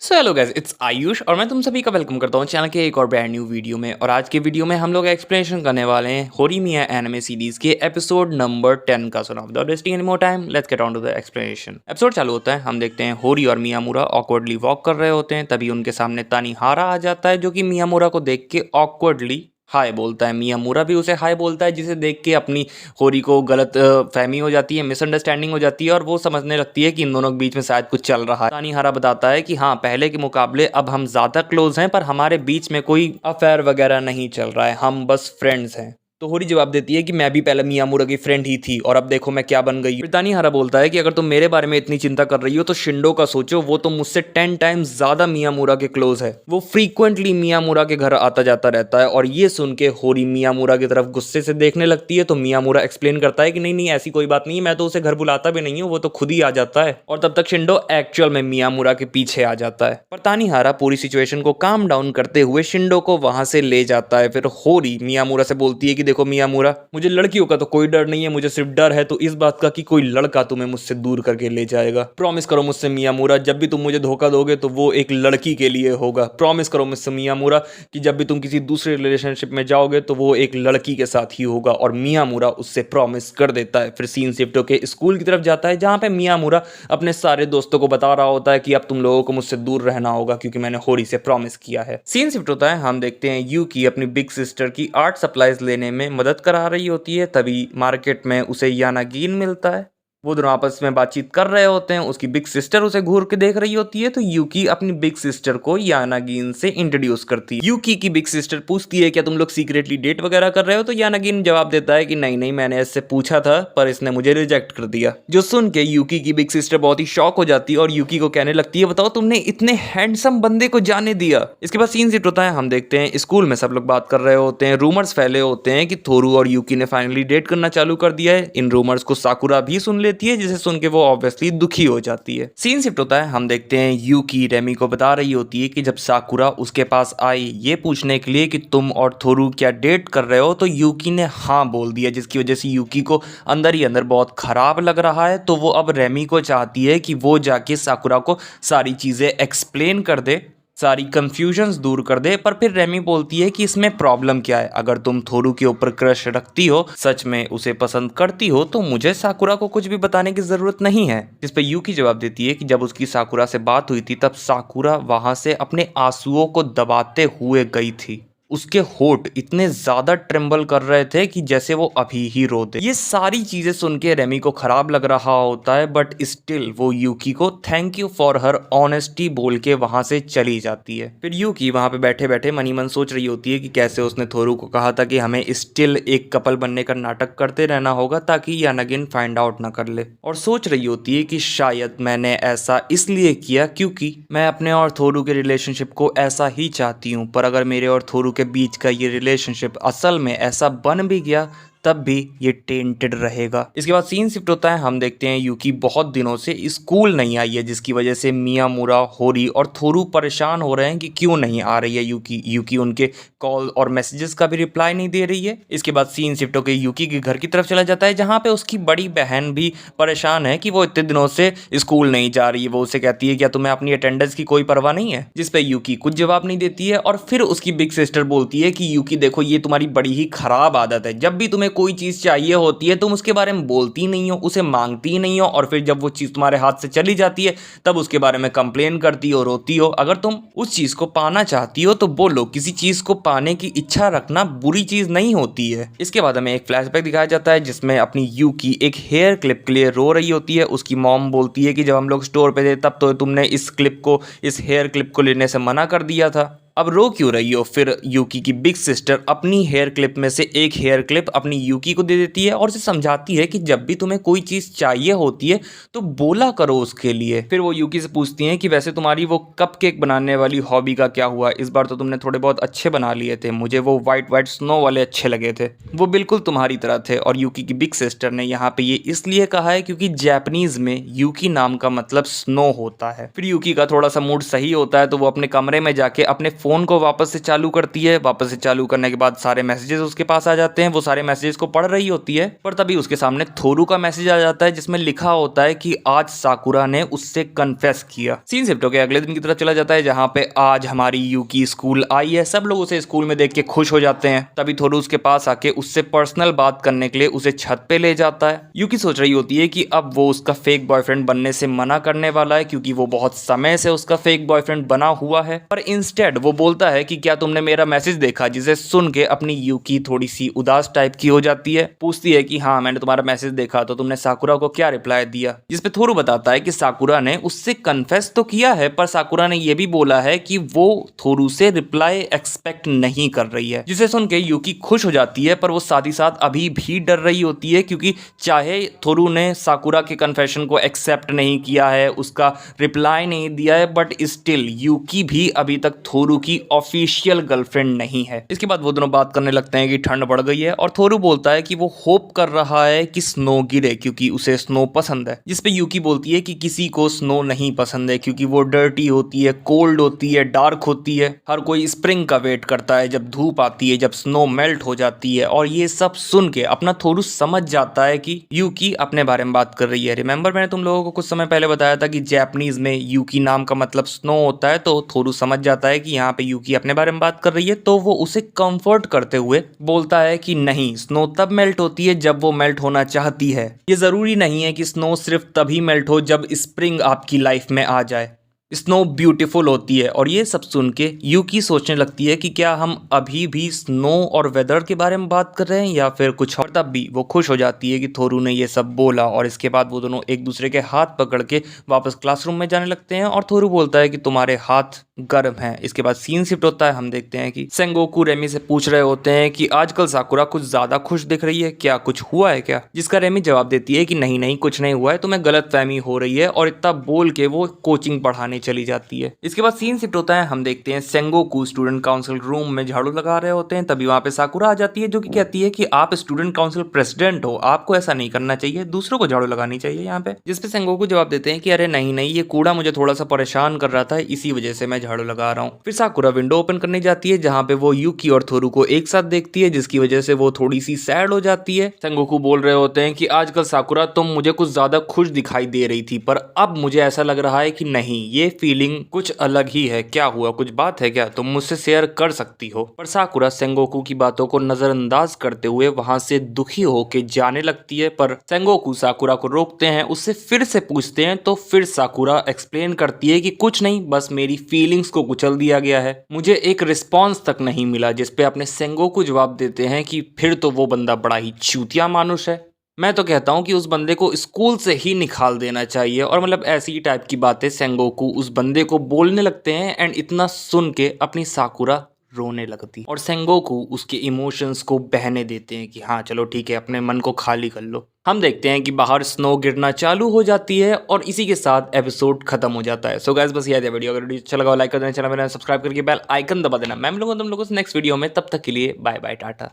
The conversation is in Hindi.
So hello guys, it's Ayush और मैं तुम सभी का वेलकम करता हूँ चैनल के एक और ब्रांड न्यू वीडियो में। और आज के वीडियो में हम लोग एक्सप्लेनेशन करने वाले हैं होरीमिया एनिमे सीरीज के एपिसोड नंबर 10 का। सुना without wasting any more time, let's get on to the explanation. Episode चालू होता है, हम देखते हैं होरी और मियामुरा ऑकवर्डली वॉक कर रहे होते हैं। तभी उनके सामने तानीहारा आ जाता है, जो कि मियामुरा को देख के ऑकवर्डली हाय बोलता है। मियामुरा भी उसे हाय बोलता है, जिसे देख के अपनी होरी को गलत फहमी हो जाती है, मिसअंडरस्टैंडिंग हो जाती है और वो समझने लगती है कि इन दोनों के बीच में शायद कुछ चल रहा है। तानीहारा बताता है कि हाँ, पहले के मुकाबले अब हम ज़्यादा क्लोज हैं, पर हमारे बीच में कोई अफेयर वगैरह नहीं चल रहा है, हम बस फ्रेंड्स हैं। तो होरी जवाब देती है कि मैं भी पहले मियामुरा की फ्रेंड ही थी और अब देखो मैं क्या बन गई। फिर तानीहारा बोलता है कि अगर तुम मेरे बारे में इतनी चिंता कर रही हो तो शिंडो का सोचो, वो तो मुझसे 10 टाइम्स ज्यादा मियामुरा के क्लोज है। वो फ्रीक्वेंटली मियामुरा के घर आता जाता रहता है। और ये सुन के होरी मियामुरा की तरफ गुस्से से देखने लगती है। तो मियामुरा एक्सप्लेन करता है कि नहीं नहीं, ऐसी कोई बात नहीं है, मैं तो उसे घर बुलाता भी नहीं हूँ, वो तो खुद ही आ जाता है। और तब तक शिंडो एक्चुअल में मियामुरा के पीछे आ जाता है। पर तानीहारा पूरी सिचुएशन को काम डाउन करते हुए शिंडो को वहां से ले जाता है। फिर होरी मियामुरा से बोलती है कि देखो मियामुरा, मुझे लड़कियों का तो कोई डर नहीं है, मुझे सिर्फ डर है तो इस बात का कि कोई लड़का तुम्हें मुझसे दूर करके ले जाएगा। प्रॉमिस करो मुझसे मियामुरा, जब भी तुम मुझे धोखा दोगे तो वो एक लड़की के लिए होगा। प्रॉमिस करो मुझसे मियामुरा कि जब भी तुम किसी दूसरे रिलेशनशिप में जाओगे तो वो एक लड़की के साथ ही होगा। और मियामुरा उससे प्रॉमिस कर देता है। फिर सीन शिफ्ट होके स्कूल की तरफ जाता है, जहां पे मियामुरा अपने सारे दोस्तों को बता रहा होता है कि अब तुम लोगों को मुझसे दूर रहना होगा क्योंकि मैंने होरी से प्रॉमिस किया है। सीन शिफ्ट होता है, हम देखते हैं यूकी अपनी बिग सिस्टर की आर्ट सप्लाईज लेने में मदद करा रही होती है। तभी मार्केट में उसे यानागिन मिलता है। वो दोनों आपस में बातचीत कर रहे होते हैं। उसकी बिग सिस्टर उसे घूर के देख रही होती है। तो यूकी अपनी बिग सिस्टर को यानागिन से इंट्रोड्यूस करती है। यूकी की बिग सिस्टर पूछती है क्या तुम लोग सीक्रेटली डेट वगैरह कर रहे हो। तो यानागिन जवाब देता है कि नहीं नहीं, मैंने इससे पूछा था पर इसने मुझे रिजेक्ट कर दिया। जो सुन के यूकी की बिग सिस्टर बहुत ही शॉक हो जाती है और यूकी को कहने लगती है बताओ तुमने इतने हैंडसम बंदे को जाने दिया। इसके बाद सीन शिफ्ट होता है, हम देखते हैं स्कूल में सब लोग बात कर रहे होते हैं। रूमर्स फैले होते हैं कि थोरू और यूकी ने फाइनली डेट करना चालू कर दिया है। इन रूमर्स को साकुरा भी सुन लेती है, जिसे सुन के वो ऑब्वियसली दुखी हो जाती है। सीन शिफ्ट होता है, हम देखते हैं यूकी रेमी को बता रही होती है कि जब साकुरा उसके पास आई ये पूछने के लिए कि तुम और थोरू क्या डेट कर रहे हो, तो यूकी ने हाँ बोल दिया, जिसकी वजह से यूकी को अंदर ही अंदर बहुत खराब लग रहा है। तो वो अब रेमी को चाहती है कि वो जाके साकुरा को सारी चीजें एक्सप्लेन कर दे, सारी कंफ्यूजन्स दूर कर दे। पर फिर रेमी बोलती है कि इसमें प्रॉब्लम क्या है, अगर तुम थोरू के ऊपर क्रश रखती हो, सच में उसे पसंद करती हो, तो मुझे साकुरा को कुछ भी बताने की जरूरत नहीं है। जिस पे यूकी जवाब देती है कि जब उसकी साकुरा से बात हुई थी तब साकुरा वहां से अपने आंसुओं को दबाते हुए गई थी। उसके होठ इतने ज्यादा ट्रेम्बल कर रहे थे कि जैसे वो अभी ही रो दे। ये सारी चीजें सुन के रेमी को खराब लग रहा होता है, बट स्टिल वो यूकी को thank you for her honesty बोल के वहां से चली जाती है। फिर यूकी वहां पे बैठे बैठे मनी मन सोच रही होती है कि कैसे उसने थोरू को कहा था कि हमें स्टिल एक कपल बनने का नाटक करते रहना होगा ताकि यानागिन फाइंड आउट ना कर ले। और सोच रही होती है कि शायद मैंने ऐसा इसलिए किया क्योंकि मैं अपने और थोरू के रिलेशनशिप को ऐसा ही चाहती हूँ। पर अगर मेरे और थोरू के बीच का ये रिलेशनशिप असल में ऐसा बन भी गया तब भी ये टेंटेड रहेगा। इसके बाद सीन शिफ्ट होता है, हम देखते हैं यूकी बहुत दिनों से स्कूल नहीं आई है, जिसकी वजह से मियामुरा, होरी और थोरू परेशान हो रहे हैं कि क्यों नहीं आ रही है यूकी उनके कॉल और मैसेजेस का भी रिप्लाई नहीं दे रही है। इसके बाद सीन शिफ्ट होकर यूकी के घर की तरफ चला जाता है, जहाँ पे उसकी बड़ी बहन भी परेशान है कि वो इतने दिनों से स्कूल नहीं जा रही है। वो उसे कहती है क्या तुम्हें अपनी अटेंडेंस की कोई परवाह नहीं है, जिस पे यूकी कुछ जवाब नहीं देती है। और फिर उसकी बिग सिस्टर बोलती है कि यूकी देखो, ये तुम्हारी बड़ी ही खराब आदत है, जब भी तुम्हें कोई चीज चाहिए होती है तुम उसके बारे में बोलती नहीं हो, उसे मांगती नहीं हो, और फिर जब वो चीज तुम्हारे हाथ से चली जाती है तब उसके बारे में कंप्लेन करती हो, रोती हो। अगर तुम उस चीज को पाना चाहती हो तो बोलो, किसी चीज को पाने की इच्छा रखना बुरी चीज नहीं होती है। इसके बाद हमें एक फ्लैशबैक दिखाया जाता है जिसमें अपनी यूकी एक हेयर क्लिप के लिए रो रही होती है। उसकी मॉम बोलती है कि जब हम लोग स्टोर पे थे तब तो तुमने इस हेयर क्लिप को लेने से मना कर दिया था, अब रो क्यों रही हो। फिर यूकी की बिग सिस्टर अपनी हेयर क्लिप में से एक हेयर क्लिप अपनी यूकी को दे देती है और उसे समझाती है कि जब भी तुम्हें कोई चीज़ चाहिए होती है तो बोला करो उसके लिए। फिर वो यूकी से पूछती हैं कि वैसे तुम्हारी वो कपकेक बनाने वाली हॉबी का क्या हुआ, इस बार तो तुमने थोड़े बहुत अच्छे बना लिए थे, मुझे वो वाइट स्नो वाले अच्छे लगे थे, वो बिल्कुल तुम्हारी तरह थे। और यूकी की बिग सिस्टर ने यहाँ पे ये इसलिए कहा है क्योंकि जापानीज में यूकी नाम का मतलब स्नो होता है। फिर यूकी का थोड़ा सा मूड सही होता है तो वो अपने कमरे में जाके अपने फोन को वापस से चालू करती है। वापस से चालू करने के बाद सारे मैसेजेस उसके पास आ जाते हैं। वो सारे मैसेजेस को पढ़ रही होती है, पर तभी उसके सामने थोरू का मैसेज आ जाता है जिसमें लिखा होता है कि आज साकुरा ने उससे कन्फेस किया। सीन शिफ्ट होकर अगले दिन की तरफ चला जाता है जहाँ पे आज हमारी यूकी स्कूल आई है। सब लोग उसे स्कूल में देख के खुश हो जाते हैं। तभी थोरू उसके पास आके उससे पर्सनल बात करने के लिए उसे छत पे ले जाता है। यूकी सोच रही होती है कि अब वो उसका फेक बॉयफ्रेंड बनने से मना करने वाला है, क्योंकि वो बहुत समय से उसका फेक बॉयफ्रेंड बना हुआ है। पर इंस्टेड वो बोलता है कि क्या तुमने मेरा मैसेज देखा, जिसे सुन के अपनी यूकी थोड़ी सी उदास टाइप की हो जाती है। पूछती है कि हाँ मैंने तुम्हारा मैसेज देखा, तो तुमने साकुरा को क्या रिप्लाई दिया। जिसपे थोरू बताता है कि साकुरा ने उससे कन्फेस तो किया है, पर साकुरा ने यह भी बोला है कि वो थोरू से रिप्लाई एक्सपेक्ट नहीं कर रही है। जिसे सुन के यूकी खुश हो जाती है, पर वो साथ ही साथ अभी भी डर रही होती है, क्योंकि चाहे थोरू ने साकुरा के कन्फेशन को एक्सेप्ट नहीं किया है, उसका रिप्लाई नहीं दिया है, बट स्टिल यूकी भी अभी तक थोरू की ऑफिशियल गर्लफ्रेंड नहीं है। इसके बाद वो दोनों बात करने लगते हैं कि ठंड बढ़ गई है, और थोरू बोलता है कि वो होप कर रहा है कि स्नो गिरे क्योंकि उसे स्नो पसंद है। जिसपे यूकी बोलती है कि किसी को स्नो नहीं पसंद है, क्योंकि वो डर्टी होती है, कोल्ड होती है, डार्क होती है। हर कोई स्प्रिंग का वेट करता है, जब धूप आती है, जब स्नो मेल्ट हो जाती है। और ये सब सुन के अपना थोरू समझ जाता है कि यूकी अपने बारे में बात कर रही है। रिमेंबर मैंने तुम लोगों को कुछ समय पहले बताया था कि जापानीज में यूकी नाम का मतलब स्नो होता है। तो थोरू समझ जाता है कि यहाँ पे यूकी अपने बारे में बात कर रही है, तो वो उसे कंफर्ट करते हुए बोलता है कि नहीं, स्नो तब मेल्ट होती है जब वो मेल्ट होना चाहती है। ये जरूरी नहीं है कि स्नो सिर्फ तभी मेल्ट हो जब स्प्रिंग आपकी लाइफ में आ जाए। स्नो ब्यूटीफुल होती है। और ये सब सुन के यूकी सोचने लगती है कि क्या हम अभी भी स्नो और वेदर के बारे में बात कर रहे हैं या फिर कुछ और। तब भी वो खुश हो जाती है कि थोरू ने ये सब बोला, और इसके बाद वो दोनों एक दूसरे के हाथ पकड़ के वापस क्लासरूम में जाने लगते हैं। और थोरू बोलता है कि तुम्हारे हाथ गर्म हैं। इसके बाद सीन शिफ्ट होता है। हम देखते हैं कि सेंगोकू रेमी से पूछ रहे होते हैं कि आजकल साकुरा कुछ ज्यादा खुश दिख रही है, क्या कुछ हुआ है क्या। जिसका रेमी जवाब देती है कि नहीं नहीं, कुछ नहीं हुआ है, तुम्हें गलतफहमी हो रही है। और इतना बोल के वो कोचिंग पढ़ाने चली जाती है। इसके बाद सीन शिफ्ट होता है। हम देखते हैं सेंगोकू स्टूडेंट काउंसिल रूम में झाड़ू लगा रहे होते हैं। तभी वहां पे साकुरा आ जाती है, जो कि कहती है कि आप स्टूडेंट काउंसिल प्रेसिडेंट हो, आपको ऐसा नहीं करना चाहिए, दूसरों को झाड़ू लगानी चाहिए यहाँ पे। जिसपे सेंगोकू जवाब देते हैं कि अरे नहीं नहीं, ये कूड़ा मुझे थोड़ा सा परेशान कर रहा था, इसी वजह से मैं झाड़ू लगा रहा हूँ। फिर साकुरा विंडो ओपन करने जाती है, जहाँ पे वो यूकी और थोरू को एक साथ देखती है, जिसकी वजह से वो थोड़ी सी सैड हो जाती है। सेंगोकू बोल रहे होते हैं कि आजकल साकुरा तुम मुझे कुछ ज्यादा खुश दिखाई दे रही थी, पर अब मुझे ऐसा लग रहा है कि नहीं, ये फीलिंग कुछ अलग ही है। क्या हुआ, कुछ बात है क्या, तुम मुझसे शेयर कर सकती हो। पर साकुरा सेंगोकू की बातों को नजरअंदाज करते हुए वहां से दुखी होके जाने लगती है। पर सेंगोकू साकुरा को रोकते हैं, उससे फिर से पूछते हैं, तो फिर साकुरा एक्सप्लेन करती है कि कुछ नहीं, बस मेरी फीलिंग्स को कुचल दिया गया है, मुझे एक रिस्पॉन्स तक नहीं मिला। जिसपे अपने सेंगोकू जवाब देते हैं कि फिर तो वो बंदा बड़ा ही चूतिया मानुष है। मैं तो कहता हूँ कि उस बंदे को स्कूल से ही निकाल देना चाहिए। और मतलब ऐसी ही टाइप की बातें सेंगोकू उस बंदे को बोलने लगते हैं। एंड इतना सुन के अपनी साकुरा रोने लगती, और सेंगोकू उसके इमोशंस को बहने देते हैं कि हाँ चलो ठीक है, अपने मन को खाली कर लो। हम देखते हैं कि बाहर स्नो गिरना चालू हो जाती है, और इसी के साथ एपिसोड खत्म हो जाता है। सो गाइस बस याद है, वीडियो अगर अच्छा लगा लाइक कर देना, चैनल में सब्सक्राइब करके बेल आइकन दबा देना। मैं मिलूंगा तुम लोगों से नेक्स्ट वीडियो में, तब तक के लिए बाय बाय, टाटा।